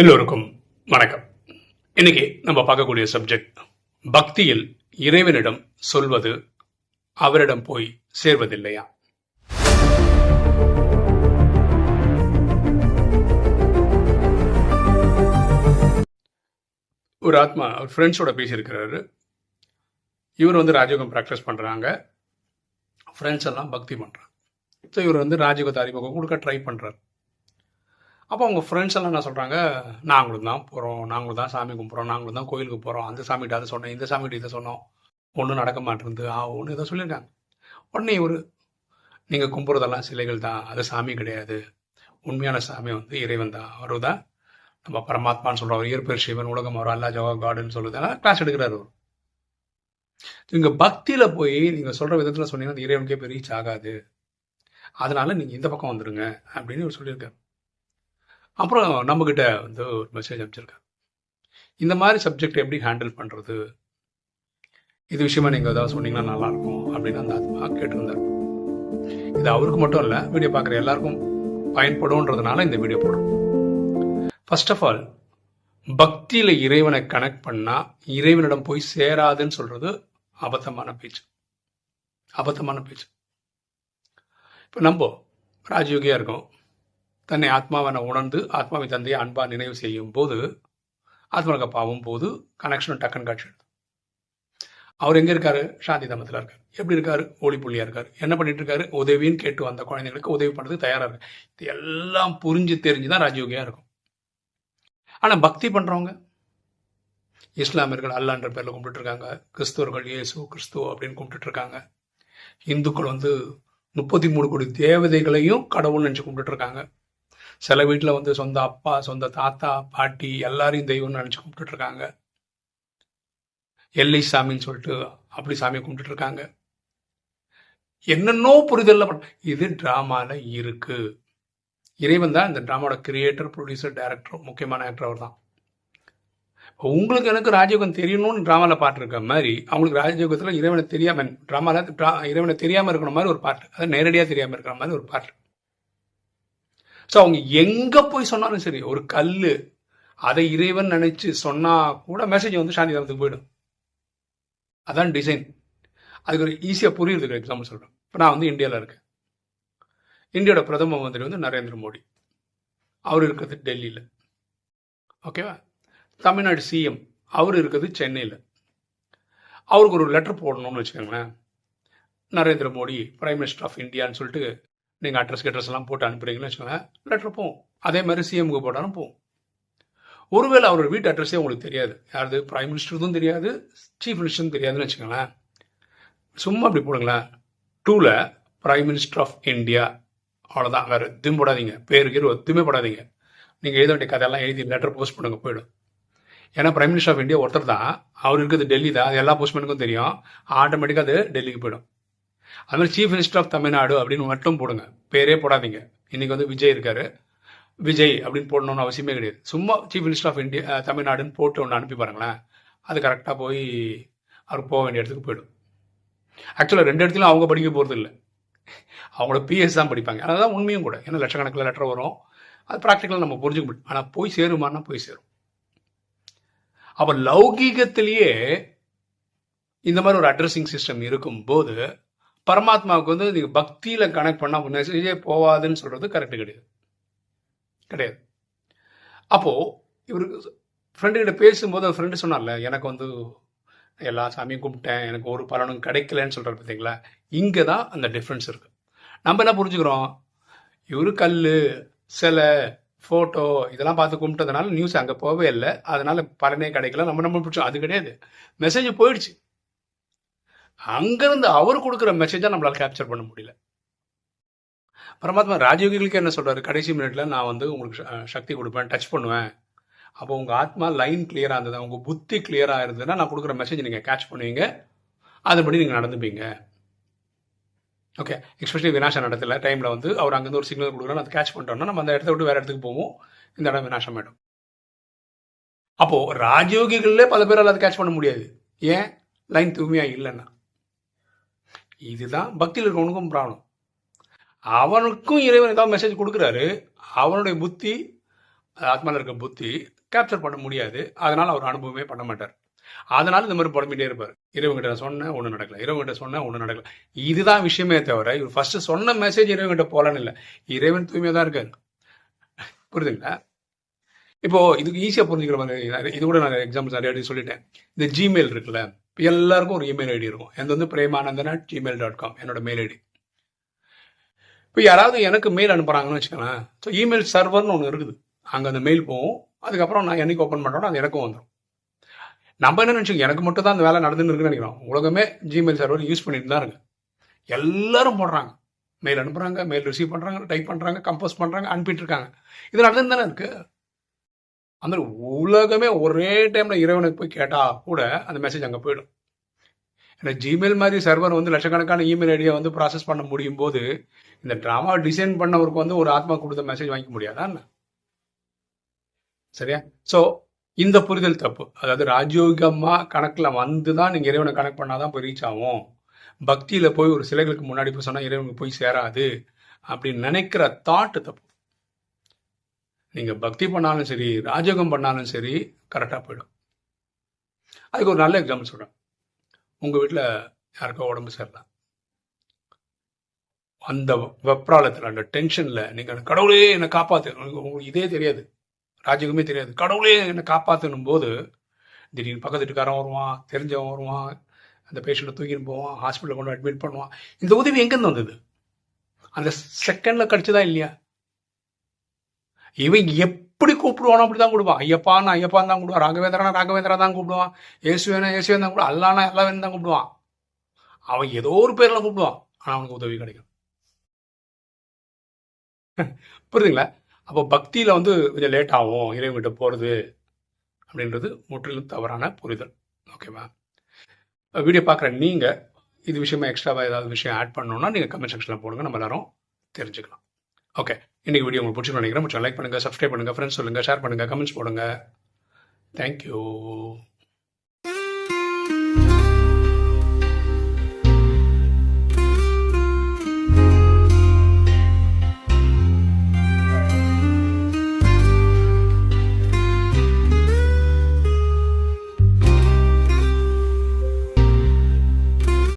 எல்லோருக்கும் வணக்கம். இன்னைக்கு நம்ம பார்க்கக்கூடிய சப்ஜெக்ட் பக்தியில் இறைவனிடம் சொல்வது அவரிடம் போய் சேர்வதில்லையா. ஒரு ஆத்மா அவர் ஃப்ரெண்ட்ஸோட பேசியிருக்கிறாரு. இவர் ராஜயோகம் ப்ராக்டிஸ் பண்றாங்க, ஃப்ரெண்ட்ஸ் எல்லாம் பக்தி பண்றாங்க. ஸோ இவர் ராஜயோகத்தை அறிமுகம் கொடுக்க ட்ரை பண்றாரு. அப்போ அவங்க ஃப்ரெண்ட்ஸ் எல்லாம் என்ன சொல்கிறாங்க, நாங்களும் தான் போகிறோம், நாங்களும் தான் சாமி கும்பிட்றோம், நாங்களும் தான் கோயிலுக்கு போகிறோம், அந்த சாமிகிட்ட அதை சொன்னேன், இந்த சாமிகிட்ட இதை சொன்னோம், ஒன்றும் நடக்க மாட்டேருந்து ஒன்று இதை சொல்லியிருக்காங்க. உடனே நீங்கள் கும்பிட்றதெல்லாம் சிலைகள் தான், அது சாமி கிடையாது, உண்மையான சாமி இறைவன் தான், அவரு தான் நம்ம பரமாத்மான்னு சொல்கிறோம், இயற்பேர் சிவன், உலகம் அவர் அல்லா ஜவா காடுன்னு சொல்லுறதெல்லாம் கிளாஸ் எடுக்கிறாரு அவர். நீங்கள் பக்தியில் போய் நீங்கள் சொல்கிற விதத்தில் சொன்னீங்கன்னா அந்த இறைவனுக்கே போய் ரீச் ஆகாது, அதனால நீங்கள் இந்த பக்கம் வந்துடுங்க அப்படின்னு இவர் சொல்லியிருக்காரு. அப்புறம் நம்மக்கிட்ட ஒரு மெசேஜ் அனுப்பிச்சிருக்காரு, இந்த மாதிரி சப்ஜெக்ட் எப்படி ஹேண்டில் பண்ணுறது, இது விஷயமா நீங்கள் ஏதாவது சொன்னீங்கன்னா நல்லாயிருக்கும் அப்படின்னு அந்த ஆத்மா கேட்டிருந்தார். இது அவருக்கு மட்டும் இல்லை, வீடியோ பார்க்குற எல்லாருக்கும் பயன்படும்ன்றதுனால இந்த வீடியோ போடுறோம். ஃபர்ஸ்ட் ஆஃப் ஆல், பக்தியில் இறைவனை கனெக்ட் பண்ணால் இறைவனிடம் போய் சேராதுன்னு சொல்கிறது அபத்தமான பேச்சு. இப்போ நம்ம ராஜயோகியாக இருக்கோம், தன்னை ஆத்மாவனை உணர்ந்து ஆத்மாவை தந்தையை அன்பா நினைவு செய்யும் போது ஆத்மனக பாவும் போது கனெக்ஷன் டக்குன்னு காட்சி. அவர் எங்கே இருக்காரு? சாந்தி தமத்தில் இருக்கார். எப்படி இருக்காரு? ஒளி புள்ளியாக இருக்கார். என்ன பண்ணிட்டு இருக்காரு? உதவின்னு கேட்டு வந்த குழந்தைங்களுக்கு உதவி பண்ணுறதுக்கு தயாராக இருக்கு. இது எல்லாம் புரிஞ்சு தெரிஞ்சுதான் ராஜயோகியாக இருக்கும். ஆனால் பக்தி பண்ணுறவங்க இஸ்லாமியர்கள் அல்லான்ற பேரில் கும்பிட்டு இருக்காங்க, கிறிஸ்துவர்கள் இயேசு கிறிஸ்து அப்படின்னு கும்பிட்டு இருக்காங்க, இந்துக்கள் 33 கோடி தேவதைகளையும் கடவுள் நினச்சி கும்பிட்டு இருக்காங்க. சில வீட்டில் சொந்த அப்பா, சொந்த தாத்தா, பாட்டி எல்லாரையும் தெய்வம்னு நினச்சி கும்பிட்டு இருக்காங்க. எல்லை சாமின்னு சொல்லிட்டு அப்படி சாமியை கும்பிட்டு இருக்காங்க. என்னென்னோ புரிதல் இது டிராமால இருக்கு. இறைவன் தான் இந்த டிராமாவோட கிரியேட்டர், ப்ரொடியூசர், டைரக்டர், முக்கியமான ஆக்டர் அவர் தான். உங்களுக்கு எனக்கு ராஜயோகம் தெரியணும்னு டிராமாவில் பாட்டு இருக்க மாதிரி அவங்களுக்கு ராஜயோகத்தில் இறைவனை தெரியாம டிராமாவில் இறைவனை தெரியாமல் இருக்கிற மாதிரி ஒரு பாட்டு, அது நேரடியாக தெரியாமல் இருக்கிற மாதிரி ஒரு பாட்டு. ஸோ அவங்க எங்கே போய் சொன்னாலும் சரி, ஒரு கல் அதை இறைவன் நினைச்சு சொன்னா கூட மெசேஜ் சாந்தி தமத்துக்கு போயிடும். அதான் டிசைன். அதுக்கு ஒரு ஈஸியாக புரியுறதுக்கு எக்ஸாம்பிள் சொல்கிறேன். இப்போ நான் இந்தியாவில் இருக்கேன். இந்தியாவோட பிரதம மந்திரி நரேந்திர மோடி, அவர் இருக்கிறது டெல்லியில். ஓகேவா? தமிழ்நாடு சிஎம் அவர் இருக்கிறது சென்னையில். அவருக்கு ஒரு லெட்டர் போடணும்னு வச்சுக்கோங்களேன். Narendra Modi prime minister of இந்தியான்னு சொல்லிட்டு நீங்கள் அட்ரஸ் எல்லாம் போட்டு அனுப்புறீங்கன்னு வச்சுக்கோங்களேன், லெட்டர் போகும். அதே மாதிரி சிஎம்க்கு போட்டாலும் போகும். ஒருவேளை அவரோட வீட்டு அட்ரஸே உங்களுக்கு தெரியாது, யாரு பிரைம் மினிஸ்டருக்கும் தெரியாது, சீஃப் மினிஸ்டரும் தெரியாதுன்னு வச்சுக்கோங்களேன், சும்மா அப்படி போடுங்களேன், 2ல பிரைம் மினிஸ்டர் ஆஃப் இந்தியா, அவ்வளோதான். வேறு எதுவும் போடாதீங்க, பேருக்கு எதுவுமே போடாதீங்க. நீங்கள் எழுத வேண்டிய கதையெல்லாம் எழுதி லெட்டர் போஸ்ட் பண்ணுங்க, போயிடும். ஏன்னா பிரைம் மினிஸ்டர் ஆஃப் இந்தியா ஒருத்தர் தான், அவர் இருக்கிறது டெல்லி தான், அது எல்லா போஸ்ட்மேனுக்கும் தெரியும், ஆட்டோமேட்டிக்காக அது டெல்லிக்கு போயிடும். அது மாதிரி சீஃப் மினிஸ்டர் ஆஃப் தமிழ்நாடு அப்படின்னு மட்டும் போடுங்க, பேரே போடாதீங்க. இன்னைக்கு விஜய் இருக்காரு, விஜய் அப்படின்னு போடணும்னு அவசியமே கிடையாது. சும்மா சீஃப் மினிஸ்டர் ஆஃப் இந்தியா தமிழ்நாடுன்னு போட்டு ஒன்று அனுப்பி பாருங்களேன், அது கரெக்டாக போய் அவர் போக வேண்டிய இடத்துக்கு போயிடும். ஆக்சுவலாக 2 இடத்துலையும் அவங்க படிக்க போகிறது இல்லை, அவங்களோட பிஎஸ் தான் படிப்பாங்க. அதுதான் உண்மையும் கூட. ஏன்னா லட்சக்கணக்கில் லெட்டர் வரும், அது ப்ராக்டிக்கலாக நம்ம புரிஞ்சுக்க முடியும். ஆனால் போய் சேருமானா போய் சேரும். அப்போ லௌகீகத்திலேயே இந்த மாதிரி ஒரு அட்ரஸிங் சிஸ்டம் இருக்கும்போது பரமாத்மாவுக்கு நீங்கள் பக்தியில் கனெக்ட் பண்ணால் மெசேஜே போவாதுன்னு சொல்கிறது கரெக்டு கிடையாது. அப்போது இவருக்கு ஃப்ரெண்டுகிட்ட பேசும்போது அந்த ஃப்ரெண்டு சொன்னார்ல, எனக்கு எல்லா சாமியும் கும்பிட்டேன், எனக்கு ஒரு பலனும் கிடைக்கலன்னு சொல்கிறார். பார்த்தீங்களா, இங்கே தான் அந்த டிஃப்ரென்ஸ் இருக்குது. நம்ம என்ன புரிஞ்சுக்கிறோம், இவரு கல், சிலை, ஃபோட்டோ இதெல்லாம் பார்த்து கும்பிட்டதுனால நியூஸ் அங்கே போகவே இல்லை, அதனால பலனே கிடைக்கல, நம்ம பிடிச்சோம். அது கிடையாது, மெசேஜ் போயிடுச்சு. அங்கிருந்து அவர் கொடுக்குற மெசேஜை நம்மளால கேப்சர் பண்ண முடியல. பரமாத்மா ராஜயோகிகளுக்கு என்ன சொல்றாரு, கடைசி மினிட்ல நான் உங்களுக்கு சக்தி கொடுப்பேன், டச் பண்ணுவேன். அப்போ உங்க ஆத்மா லைன் கிளியரா இருந்தது, உங்க புத்தி கிளியரா இருந்ததுன்னா நான் கொடுக்குற மெசேஜ் நீங்க கேட்ச் பண்ணுவீங்க, அதுபடி நீங்க நடந்துப்பீங்க. ஓகே, எஸ்பெஷலி வினாசம் நடத்தல டைம்ல அவர் அங்கிருந்து ஒரு சிக்னல் கொடுக்குறோம், அதை கேட்ச் பண்ணிட்டோம்னா நம்ம அந்த இடத்த விட்டு வேற இடத்துக்கு போவோம், இந்த இடம் வினாசம் ஆயிடும். அப்போ ராஜயோகிகள்ல பல பேரால் அதை கேட்ச் பண்ண முடியாது. ஏன்? லைன் தூய்மையா இல்லைன்னா. இதுதான் பக்தியில் இருக்கவனுக்கும் ப்ராப்ளம். அவனுக்கும் இறைவன் ஏதாவது மெசேஜ் கொடுக்குறாரு, அவனுடைய புத்தி ஆத்மாவில் இருக்க புத்தி கேப்சர் பண்ண முடியாது. அதனால் அவர் அனுபவமே பண்ண மாட்டார். அதனால இந்த மாதிரி புலம்பிட்டே இருப்பார். இறைவன்கிட்ட நான் சொன்னேன் ஒன்றும் நடக்கல, இறைவன்கிட்ட சொன்னேன் ஒன்றும் நடக்கல. இதுதான் விஷயமே தவிர இவர் ஃபர்ஸ்ட் சொன்ன மெசேஜ் இறைவன்கிட்ட போகலான்னு இல்லை. இறைவன் தூய்மையாக தான் இருக்காரு. புரியுதுங்களா? இப்போ இதுக்கு ஈஸியாக புரிஞ்சுக்கிற மாதிரி இது கூட நான் எக்ஸாம்பிள்ஸ் நிறைய சொல்லிட்டேன். இந்த ஜிமெயில் இருக்குல்ல, இப்போ எல்லாருக்கும் ஒரு இமெயில் ஐடி இருக்கும். எந்த வந்து premaanandan@gmail.com என்னோட மெயில் ஐடி. இப்போ யாராவது எனக்கு மெயில் அனுப்புறாங்கன்னு வச்சுக்கோங்களேன். ஸோ இமெயில் சர்வர்னு ஒன்று இருக்குது. அங்கே அந்த மெயில் போகும். அதுக்கப்புறம் நான் என்னைக்கு ஓப்பன் பண்ணுறோன்னா அது எனக்கும் வந்துடும். நம்ம என்ன நினச்சிக்கோங்க, எனக்கு மட்டும் தான் அந்த வேலை நடந்துன்னு இருக்குன்னு நினைக்கிறோம். உலகமே ஜிமெயில் சர்வர் யூஸ் பண்ணிட்டு தான் இருக்கு. எல்லாரும் போடுறாங்க, மெயில் அனுப்புகிறாங்க, மெயில் ரிசீவ் பண்ணுறாங்க, டைப் பண்ணுறாங்க, கம்போஸ் பண்ணுறாங்க, அனுப்பிட்டு இருக்காங்க. இது நடந்துன்னு தானே இருக்கு. அந்த உலகமே ஒரே டைமில் இறைவனுக்கு போய் கேட்டால் கூட அந்த மெசேஜ் அங்கே போயிடும். ஏன்னா ஜிமெயில் மாதிரி சர்வர் வந்து லட்சக்கணக்கான இமெயில் ஐடியை வந்து ப்ராசஸ் பண்ண முடியும் போது இந்த ட்ராமா டிசைன் பண்ணவருக்கு வந்து ஒரு ஆத்மா கொடுத்த மெசேஜ் வாங்கிக்க முடியாதா? சரியா? ஸோ இந்த புரிதல் தப்பு. அதாவது ராஜயோகமா கணக்கில் வந்து தான் நீங்கள் இறைவனை கனெக்ட் பண்ணாதான் போய் ரீச் ஆகும். பக்தியில் போய் ஒரு சிலைகளுக்கு முன்னாடி போய் சொன்னால் இறைவனுக்கு போய் சேராது அப்படின்னு நினைக்கிற தாட்டு தப்பு. நீங்கள் பக்தி பண்ணாலும் சரி, ராஜயோகம் பண்ணாலும் சரி, கரெக்டாக போயிடும். அதுக்கு ஒரு நல்ல எக்ஸாம்பிள் சொல்கிறேன். உங்கள் வீட்டில் யாருக்கோ உடம்பு சரியில்லை. அந்த வெப்ராலத்தில், அந்த டென்ஷனில் நீங்கள் கடவுளே என்னை காப்பாற்று, உங்களுக்கு இதே தெரியாது, ராஜ்யமே தெரியாது, கடவுளே என்னை காப்பாற்றணும் போது திடீர்னு பக்கத்து வீட்டுக்காரன் வருவான், தெரிஞ்சவன் வருவான், அந்த பேஷண்ட்டை தூக்கின்னு போவான், ஹாஸ்பிட்டலில் கொண்டு அட்மிட் பண்ணுவான். இந்த உதவி எங்கேருந்து வந்தது? அந்த செகண்டில் கிடச்சதா இல்லையா? இவன் எப்படி கூப்பிடுவானோ அப்படி தான் கூப்பிடுவான். ஐயப்பான்னு ஐயப்பான்னு தான் கூப்பிடுவான், ராகவேந்திரனா ராகவேந்திரா தான் கூப்பிடுவான், இயேசுவேனா இயேசுவேன் தான் கூப்பிடுவான், அல்லானா எல்லாவேன்னு தான் கூப்பிடுவான். அவன் ஏதோ ஒரு பேரில் கூப்பிடுவான், ஆனால் அவனுக்கு உதவி கிடைக்கும். புரியுதுங்களா? அப்போ பக்தியில் வந்து கொஞ்சம் லேட் ஆகும் இறைவன்கிட்ட போகிறது அப்படின்றது முற்றிலும் தவறான புரிதல். ஓகேவா? வீடியோ பார்க்குற நீங்கள் இது விஷயமா எக்ஸ்ட்ராவாக ஏதாவது விஷயம் ஆட் பண்ணணுன்னா நீங்கள் கமெண்ட் செக்ஷனில் போடுங்க, நம்ம எல்லாரும் தெரிஞ்சுக்கலாம். ஓகே, இன்றைக்கி வீடியோ உங்களுக்கு பிடிச்சிருக்கணும் நினைக்கிறேன். லைக் பண்ணுங்கள், சப்ஸ்கிரைப் பண்ணுங்கள், ஃப்ரெண்ட்ஸ் சொல்லுங்கள், ஷேர் பண்ணுங்கள், கமெண்ட்ஸ் போடுங்க. தேங்க்யூ.